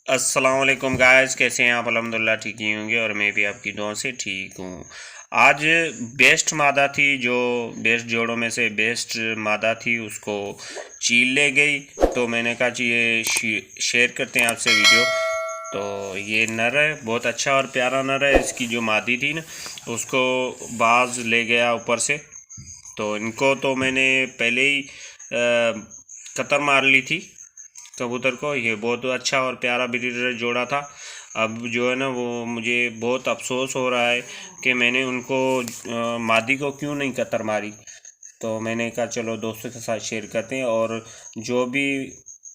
अस्सलाम वालेकुम गाइस, कैसे हैं आप? अल्हम्दुलिल्लाह ठीक ही होंगे और मैं भी आपकी दुआ से ठीक हूँ। आज बेस्ट मादा थी, जो बेस्ट जोड़ों में से बेस्ट मादा थी, उसको चील ले गई। तो मैंने कहा कि ये शेयर करते हैं आपसे वीडियो। तो ये नर है, बहुत अच्छा और प्यारा नर है। इसकी जो मादी थी ना, उसको बाज ले गया ऊपर से। तो इनको तो मैंने पहले ही कतर मार ली थी कबूतर को। ये बहुत अच्छा और प्यारा ब्रीडर जोड़ा था। अब जो है ना, वो मुझे बहुत अफसोस हो रहा है कि मैंने उनको मादी को क्यों नहीं कतर मारी। तो मैंने कहा चलो दोस्तों के साथ शेयर करते हैं। और जो भी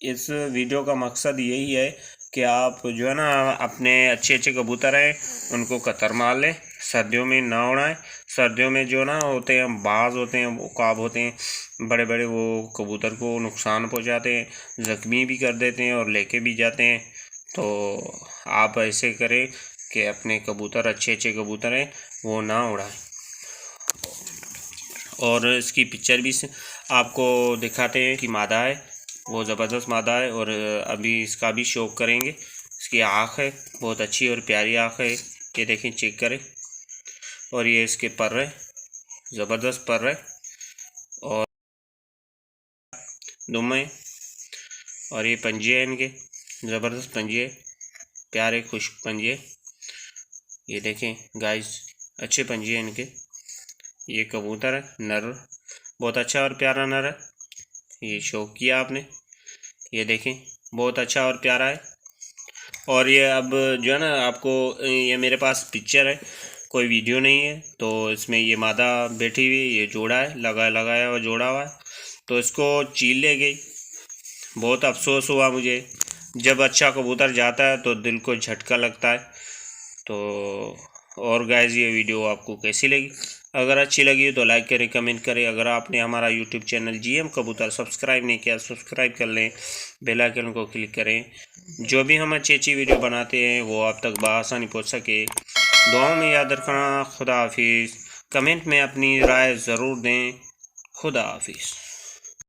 इस वीडियो का मकसद यही है कि आप जो है ना, अपने अच्छे अच्छे कबूतर हैं उनको कतर मार लें, सर्दियों में ना उड़ाएं। सर्दियों में जो ना होते हैं, बाज होते हैं, वो काब होते हैं बड़े बड़े, वो कबूतर को नुकसान पहुंचाते हैं, ज़ख्मी भी कर देते हैं और लेके भी जाते हैं। तो आप ऐसे करें कि अपने कबूतर, अच्छे अच्छे कबूतर हैं, वो ना उड़ाएं। और इसकी पिक्चर भी आपको दिखाते हैं कि मादा है, वो ज़बरदस्त मादा है। और अभी इसका भी शौक करेंगे। इसकी आँख है, बहुत अच्छी और प्यारी आँख है, ये देखें, चेक करें। और ये इसके पर है, ज़बरदस्त पर है और दुम है। और ये पंजे हैं इनके, ज़बरदस्त पंजे, प्यारे खुश्क पंजे। ये देखें गाइस, अच्छे पंजे हैं इनके। ये कबूतर है, नर, बहुत अच्छा और प्यारा नर है। ये शौक किया आपने, ये देखें, बहुत अच्छा और प्यारा है। और ये अब जो है ना, आपको ये मेरे पास पिक्चर है, कोई वीडियो नहीं है। तो इसमें ये मादा बैठी हुई, ये जोड़ा है, लगाया हुआ जोड़ा हुआ है। तो इसको चील ले गई। बहुत अफसोस हुआ मुझे। जब अच्छा कबूतर जाता है तो दिल को झटका लगता है। तो और गाइस, ये वीडियो आपको कैसी लगी? अगर अच्छी लगी तो लाइक करें, कमेंट करें। अगर आपने हमारा यूट्यूब चैनल जीएम कबूतर सब्सक्राइब नहीं किया, सब्सक्राइब कर लें, बेल आइकन को क्लिक करें। जो भी हम अच्छी अच्छी वीडियो बनाते हैं वो आप तक बआसानी पहुँच सके। दुआओं में याद रखना। खुदा हाफिज़। कमेंट में अपनी राय ज़रूर दें। खुदा हाफिज़।